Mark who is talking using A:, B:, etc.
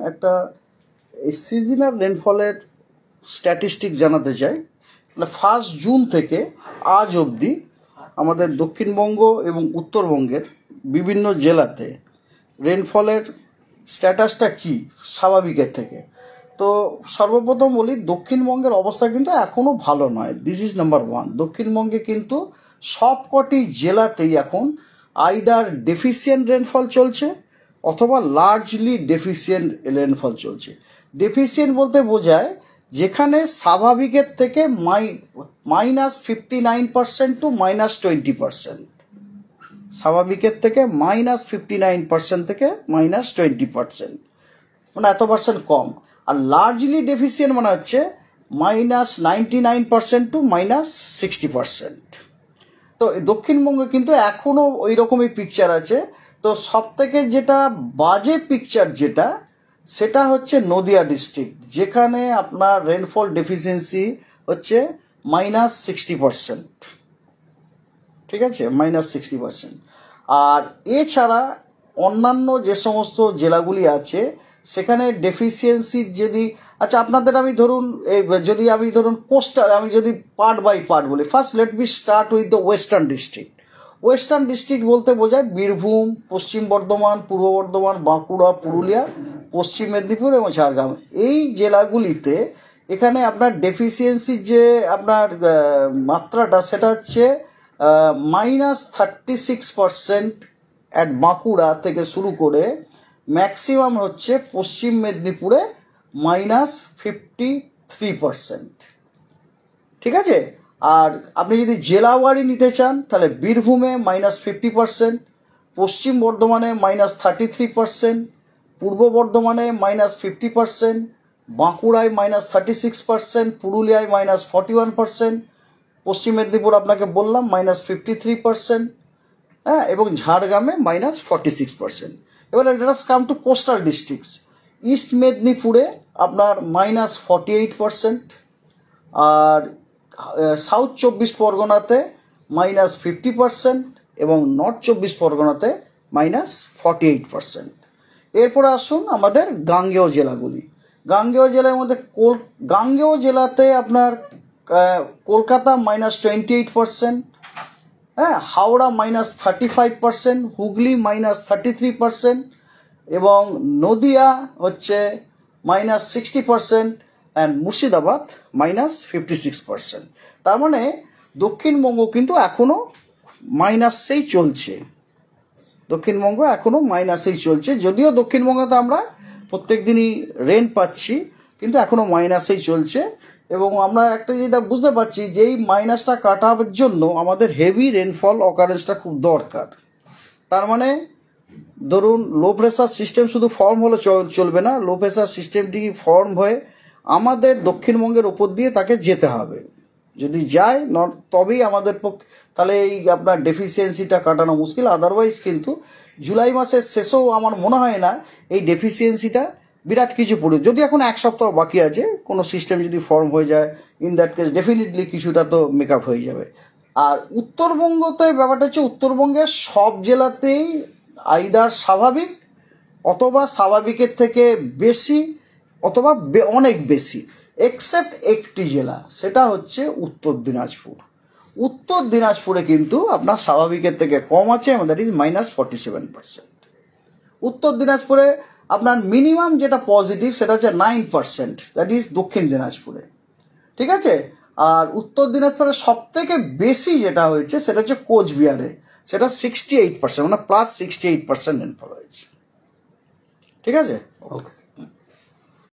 A: একটা এই seasonal রেনফলের statistic জানাতে চাই। মানে 1 জুন থেকে আজ অবধি আমাদের দক্ষিণবঙ্গ এবং উত্তরবঙ্গের বিভিন্ন জেলাতে রেনফলের স্ট্যাটাসটা কি স্বাভাবিকের থেকে। তো সর্বপ্রথম বলি, দক্ষিণবঙ্গের অবস্থা কিন্তু এখনও ভালো নয়। This is number 1। দক্ষিণবঙ্গে কিন্তু সবকটি জেলাতেই এখন আইদার ডেফিসিয়েন্ট রেনফল চলছে অথবা লার্জলি ডেফিসিয়েন্ট রেনফল চলছে। ডেফিসিয়েন্ট বলতে বোঝায় যেখানে স্বাভাবিকের থেকে -59% টু -20%, স্বাভাবিকের থেকে -59% থেকে -20%, মানে এত পার্সেন্ট কম। আর লার্জলি ডেফিসিয়েন্ট মানে হচ্ছে -99% টু -60%। তো দক্ষিণবঙ্গে কিন্তু এখনও ওই রকমই পিকচার আছে। তো সব থেকে যেটা বাজে পিকচার সেটা হচ্ছে নদিয়া ডিস্ট্রিক্ট, যেখানে আপনার রেনফল ডেফিসিয়েন্সি হচ্ছে -60%। ঠিক আছে, -60%। আর এছাড়া অন্যান্য যে সমস্ত জেলাগুলি আছে সেখানে ডেফিসিয়েন্সির যদি আপনাদের আমি ধরুন কোস্টাল, আমি যদি পার্ট বাই পার্ট বলি, first let me start with the western district. Western district বলতে বোঝায় বীরভূম, পশ্চিম বর্ধমান, পূর্ব বর্ধমান, বাঁকুড়া, পুরুলিয়া, পশ্চিম মেদিনীপুর এবং ঝাড়গ্রাম। এই জেলাগুলিতে এখানে আপনার ডেফিসিয়েন্সির যে আপনার মাত্রাটা সেটা হচ্ছে -36% অ্যাট বাঁকুড়া থেকে শুরু করে ম্যাক্সিমাম হচ্ছে পশ্চিম মেদিনীপুরে -53%। ঠিক আছে। আর আপনি যদি জেলাওয়ারি নিতে চান তাহলে বীরভূমে -50%, পশ্চিম বর্ধমানে -33%, পূর্ব বর্ধমানে -50%, বাঁকুড়ায় -36%, পুরুলিয়ায় -41%, পশ্চিম মেদিনীপুর আপনাকে বললাম -53%, হ্যাঁ, এবং ঝাড়গ্রামে -46%। এবার let's come to coastal districts. East মেদিনীপুরে আপনার -48%, আর সাউথ 24 পরগনাতে -50% এবং নর্থ 24 পরগনাতে -48%। এরপরে আসুন আমাদের গাঙ্গেয় জেলাগুলি। গাঙ্গেয় জেলার মধ্যে গাঙ্গেয় জেলাতে আপনার কলকাতা -28%, হ্যাঁ, হাওড়া -35%, হুগলি -33% এবং নদিয়া হচ্ছে -60% অ্যান্ড মুর্শিদাবাদ -56%। তার মানে দক্ষিণবঙ্গ কিন্তু এখনও মাইনাসেই চলছে। দক্ষিণবঙ্গ এখনও মাইনাসেই চলছে, যদিও দক্ষিণবঙ্গতে আমরা প্রত্যেক দিনই রেন পাচ্ছি, কিন্তু এখনও মাইনাসেই চলছে। এবং আমরা একটা যেটা বুঝতে পারছি যে এই মাইনাসটা কাটাবার জন্য আমাদের হেভি রেনফল অকারেন্সটা খুব দরকার। তার মানে ধরুন লো প্রেশার সিস্টেম শুধু ফর্ম হলে চলবে না, লো প্রেশার সিস্টেমটি ফর্ম হয়ে আমাদের দক্ষিণবঙ্গের ওপর দিয়ে তাকে যেতে হবে। যদি যায় তবেই আমাদের পক্ষে তাহলে এই আপনার ডেফিসিয়েন্সিটা কাটানো মুশকিল। আদারওয়াইজ কিন্তু জুলাই মাসের শেষেও আমার মনে হয় না এই ডেফিসিয়েন্সিটা বিরাট কিছু পড়ে। যদি এখন 1 সপ্তাহ বাকি আছে, কোনো সিস্টেম যদি ফর্ম হয়ে যায়, ইন দ্যাট কেস ডেফিনেটলি কিছুটা তো মেকআপ হয়ে যাবে। আর উত্তরবঙ্গতে ব্যাপারটা হচ্ছে উত্তরবঙ্গের সব জেলাতেই আইদার স্বাভাবিক অথবা স্বাভাবিকের থেকে বেশি অথবা অনেক বেশি, এক্সেপ্ট একটি জেলা, সেটা হচ্ছে উত্তর দিনাজপুর। উত্তর দিনাজপুরে কিন্তু আপনার স্বাভাবিকের থেকে কম আছে, দ্যাট ইজ -47%। উত্তর দিনাজপুরে আপনার মিনিমাম যেটা পজিটিভ সেটা হচ্ছে 9%, দ্যাট ইজ দক্ষিণ দিনাজপুরে। ঠিক আছে। আর উত্তর দিনাজপুরে সব থেকে বেশি যেটা হয়েছে সেটা হচ্ছে কোচবিহারে, সেটা 68%, মানে +68% রেনফল হয়েছে। ঠিক আছে।
B: ওকে।